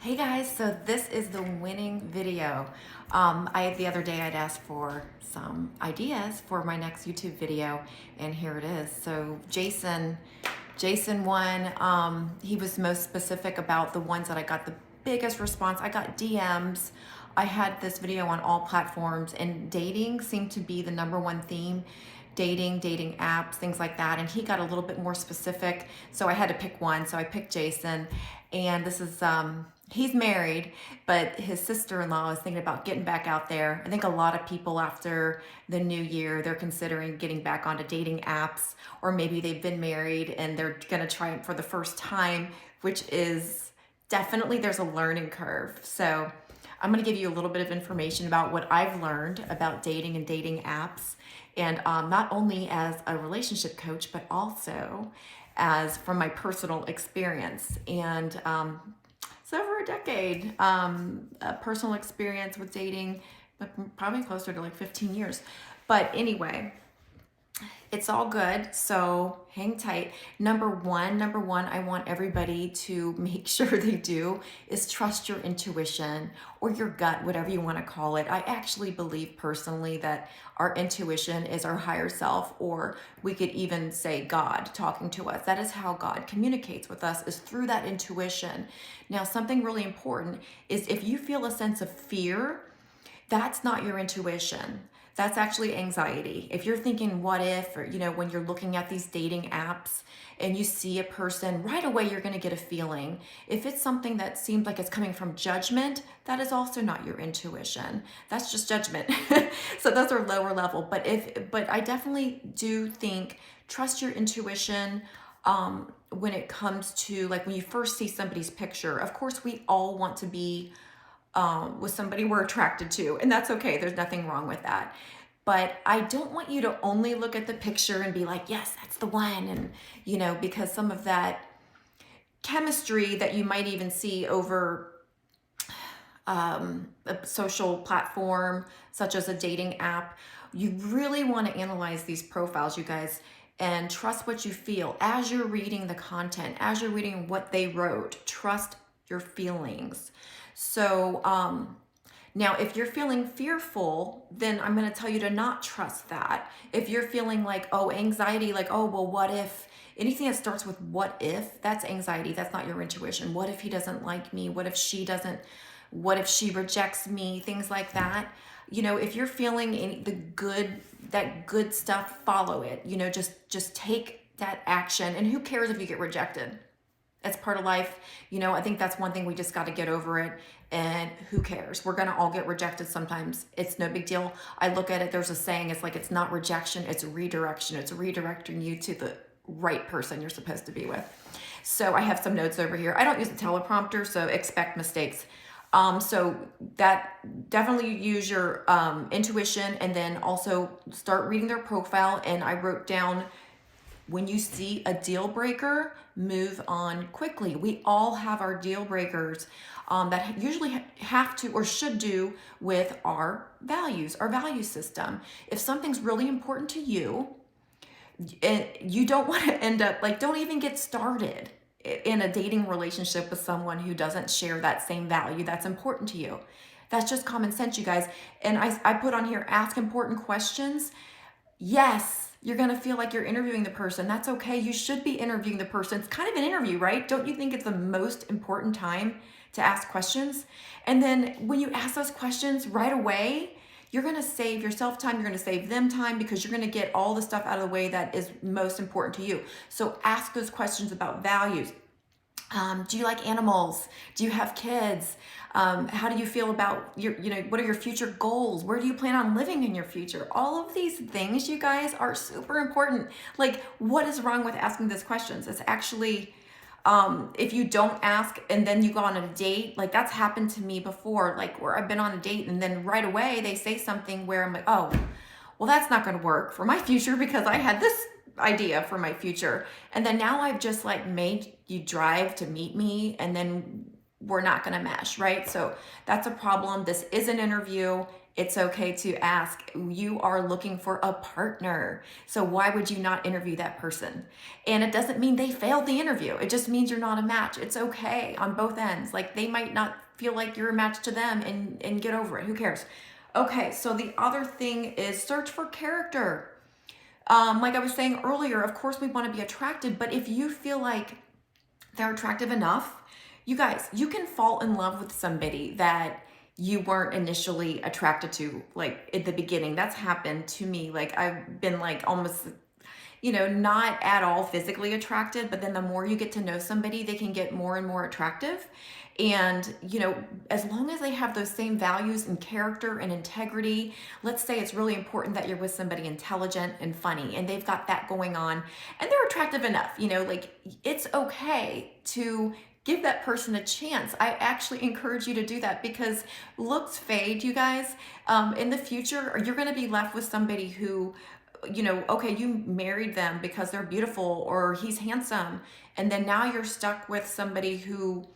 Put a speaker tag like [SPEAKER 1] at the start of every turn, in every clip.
[SPEAKER 1] Hey guys, so this is the winning video. The other day I'd asked for some ideas for my next YouTube video, and here it is. So Jason won. He was most specific about the ones that I got the biggest response. I got DMs. I had this video on all platforms, and dating seemed to be the number one theme. Dating apps, things like that. And he got a little bit more specific, so I had to pick one. So I picked Jason, and this is he's married, but his sister-in-law is thinking about getting back out there. I think a lot of people after the new year, they're considering getting back onto dating apps, or maybe they've been married and they're gonna try it for the first time, which is definitely, there's a learning curve. So I'm gonna give you a little bit of information about what I've learned about dating and dating apps, and not only as a relationship coach, but also as from my personal experience. And it's over a decade, a personal experience with dating, but probably closer to like 15 years. But anyway, it's all good, so hang tight. Number one, I want everybody to make sure they do is trust your intuition or your gut, whatever you want to call it. I actually believe personally that our intuition is our higher self, or we could even say God talking to us. That is how God communicates with us, is through that intuition. Now, something really important is if you feel a sense of fear, that's not your intuition. That's actually anxiety. If you're thinking, what if, or, when you're looking at these dating apps and you see a person, right away you're gonna get a feeling. If it's something that seems like it's coming from judgment, that is also not your intuition. That's just judgment. So those are lower level. But I definitely do think, trust your intuition when it comes to, like, when you first see somebody's picture. Of course, we all want to be with somebody we're attracted to, and that's okay. There's nothing wrong with that. But I don't want you to only look at the picture and be like, yes, that's the one. And, because some of that chemistry that you might even see over a social platform, such as a dating app, you really want to analyze these profiles, you guys, and trust what you feel as you're reading the content, as you're reading what they wrote. Trust your feelings. So now if you're feeling fearful, then I'm going to tell you to not trust that. If you're feeling like, anxiety, like, well, what if, anything that starts with what if, that's anxiety. That's not your intuition. What if he doesn't like me? What if she doesn't? What if she rejects me? Things like that. If you're feeling that good stuff, follow it. Just take that action. And who cares if you get rejected? It's part of life. I think that's one thing, we just got to get over it. And who cares? We're going to all get rejected sometimes. It's no big deal. I look at it, there's a saying, it's like, it's not rejection, it's redirection. It's redirecting you to the right person you're supposed to be with. So I have some notes over here. I don't use a teleprompter, so expect mistakes. So that definitely use your intuition, and then also start reading their profile. And I wrote down, when you see a deal breaker, move on quickly. We all have our deal breakers that usually have to or should do with our values, our value system. If something's really important to you, and you don't want to end up, like, don't even get started in a dating relationship with someone who doesn't share that same value that's important to you. That's just common sense, you guys. And I put on here, ask important questions. Yes, you're going to feel like you're interviewing the person. That's okay. You should be interviewing the person. It's kind of an interview, right? Don't you think it's the most important time to ask questions? And then when you ask those questions right away, you're going to save yourself time. You're going to save them time, because you're going to get all the stuff out of the way that is most important to you. So ask those questions about values. Do you like animals? Do you have kids? How do you feel about what are your future goals? Where do you plan on living in your future? All of these things, you guys, are super important. Like, what is wrong with asking these questions? It's actually, if you don't ask and then you go on a date, like, that's happened to me before, like, where I've been on a date and then right away they say something where I'm like, oh, well, that's not going to work for my future, because I had this idea for my future. And then now I've just, like, made you drive to meet me, and then we're not going to mesh, right? So that's a problem. This is an interview. It's okay to ask. You are looking for a partner. So why would you not interview that person? And it doesn't mean they failed the interview. It just means you're not a match. It's okay on both ends. Like, they might not feel like you're a match to them, and get over it. Who cares? Okay, so the other thing is search for character. Like I was saying earlier, of course we want to be attracted, but if you feel like they're attractive enough, you guys, you can fall in love with somebody that you weren't initially attracted to, like at the beginning. That's happened to me. Like, I've been like almost, not at all physically attracted, but then the more you get to know somebody, they can get more and more attractive. And, as long as they have those same values and character and integrity, let's say it's really important that you're with somebody intelligent and funny, and they've got that going on, and they're attractive enough, like, it's okay to give that person a chance. I actually encourage you to do that, because looks fade, you guys. In the future, you're going to be left with somebody who, okay, you married them because they're beautiful or he's handsome, and then now you're stuck with somebody who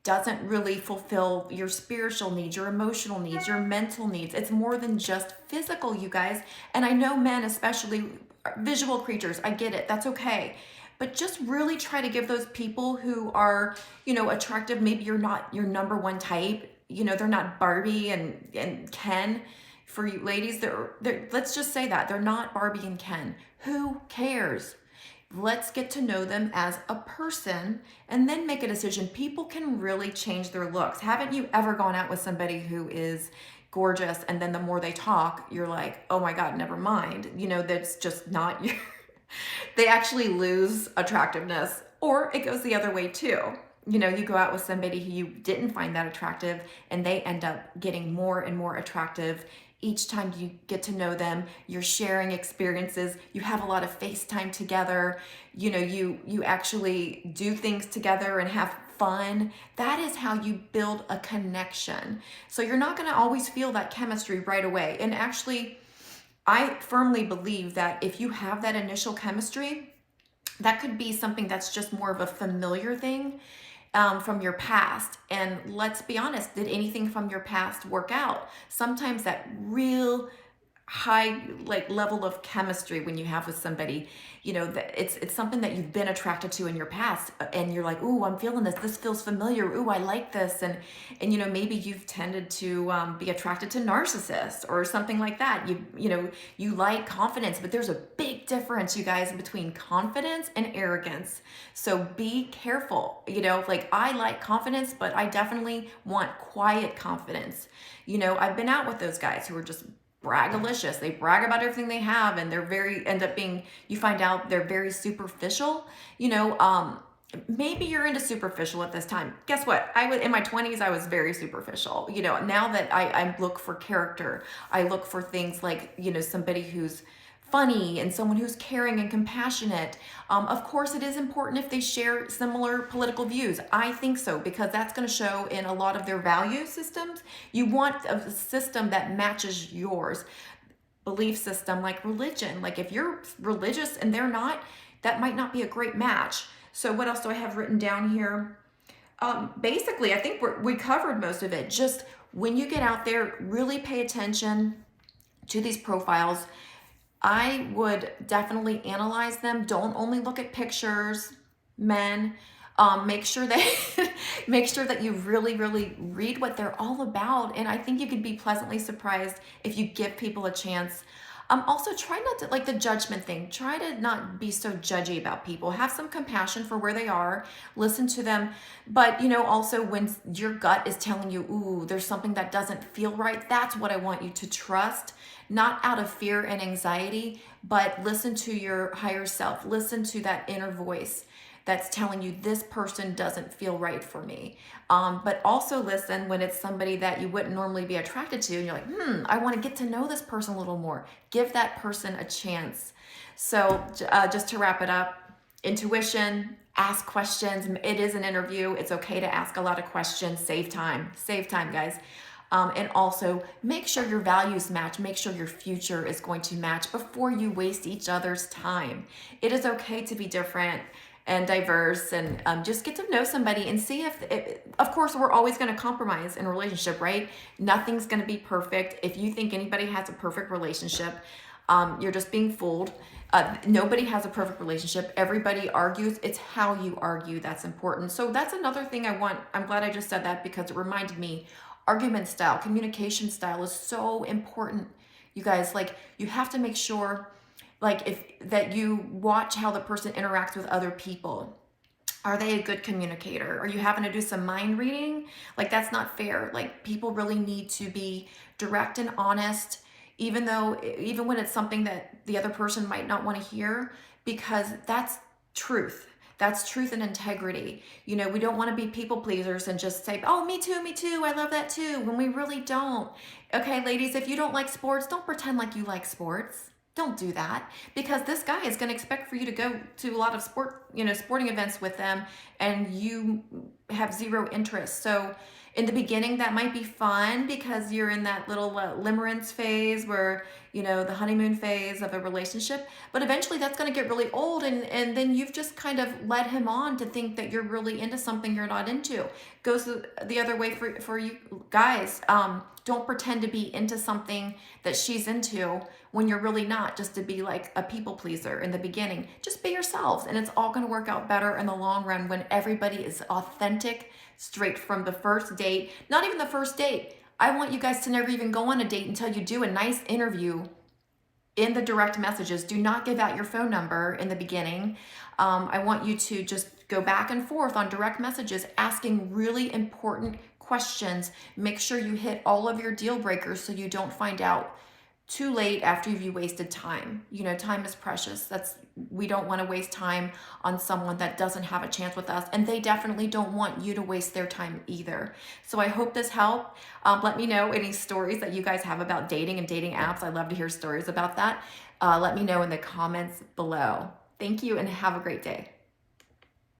[SPEAKER 1] doesn't really fulfill your spiritual needs, your emotional needs, your mental needs. It's more than just physical, you guys. And I know men, especially, are visual creatures. I get it. That's okay. But just really try to give those people who are, attractive. Maybe you're not your number one type. They're not Barbie and Ken. For you ladies, let's just say that they're not Barbie and Ken. Who cares? Let's get to know them as a person and then make a decision. People can really change their looks. Haven't you ever gone out with somebody who is gorgeous, and then the more they talk, you're like, oh my God, never mind. That's just not your, they actually lose attractiveness. Or it goes the other way too. You go out with somebody who you didn't find that attractive, and they end up getting more and more attractive. Each time you get to know them, you're sharing experiences, you have a lot of FaceTime together, you actually do things together and have fun. That is how you build a connection. So you're not gonna always feel that chemistry right away. And actually, I firmly believe that if you have that initial chemistry, that could be something that's just more of a familiar thing. From your past. And let's be honest, did anything from your past work out? Sometimes that real high level of chemistry when you have with somebody, that it's something that you've been attracted to in your past, and you're like, ooh, I'm feeling this feels familiar, ooh, I like this. And maybe you've tended to be attracted to narcissists or something like that. You like confidence, but there's a big difference, you guys, between confidence and arrogance. So be careful. I like confidence, but I definitely want quiet confidence. I've been out with those guys who are just bragalicious. They brag about everything they have, and you find out they're very superficial. Maybe you're into superficial at this time. Guess what? In my 20s, I was very superficial. Now that I look for character, I look for things like, somebody who's funny and someone who's caring and compassionate. Of course, it is important if they share similar political views. I think so, because that's going to show in a lot of their value systems. You want a system that matches yours. Belief system, like religion. Like, if you're religious and they're not, that might not be a great match. So what else do I have written down here? Basically, I think we covered most of it. Just when you get out there, really pay attention to these profiles. I would definitely analyze them. Don't only look at pictures, men. Make sure that you really, really read what they're all about. And I think you could be pleasantly surprised if you give people a chance. Also, try not to, like the judgment thing, try to not be so judgy about people. Have some compassion for where they are, listen to them. But, also when your gut is telling you, ooh, there's something that doesn't feel right, that's what I want you to trust. Not out of fear and anxiety, but listen to your higher self. Listen to that inner voice that's telling you this person doesn't feel right for me. But also listen when it's somebody that you wouldn't normally be attracted to, and you're like, I want to get to know this person a little more. Give that person a chance. So just to wrap it up, intuition, ask questions. It is an interview. It's okay to ask a lot of questions. Save time, guys. And also make sure your values match. Make sure your future is going to match before you waste each other's time. It is okay to be different. and diverse, and just get to know somebody and see if, of course, we're always going to compromise in a relationship, right? Nothing's going to be perfect. If you think anybody has a perfect relationship, you're just being fooled. Nobody has a perfect relationship. Everybody argues. It's how you argue that's important. So that's another thing I'm glad I just said that, because it reminded me, argument style, communication style is so important. You guys, like, you have to make sure, like, that you watch how the person interacts with other people. Are they a good communicator? Are you having to do some mind reading? Like, that's not fair. Like, people really need to be direct and honest, even when it's something that the other person might not want to hear, because that's truth. That's truth and integrity. You know, we don't want to be people pleasers and just say, oh, me too, I love that too, when we really don't. Okay, ladies, if you don't like sports, don't pretend like you like sports. Don't do that, because this guy is going to expect for you to go to a lot of sporting events with them, and you have zero interest. So in the beginning, that might be fun because you're in that little limerence phase, where, the honeymoon phase of a relationship. But eventually that's going to get really old, and then you've just kind of led him on to think that you're really into something you're not into. Goes the other way for you guys. Don't pretend to be into something that she's into when you're really not, just to be like a people pleaser in the beginning. Just be yourselves, and it's all going to work out better in the long run when everybody is authentic, straight from the first date. Not even the first date. I want you guys to never even go on a date until you do a nice interview in the direct messages. Do not give out your phone number in the beginning. I want you to just go back and forth on direct messages, asking really important questions. Make sure you hit all of your deal breakers so you don't find out too late after you've wasted time. Time is precious. We don't want to waste time on someone that doesn't have a chance with us, and they definitely don't want you to waste their time either. So I hope this helped. Let me know any stories that you guys have about dating and dating apps. I love to hear stories about that. Let me know in the comments below. Thank you, and have a great day.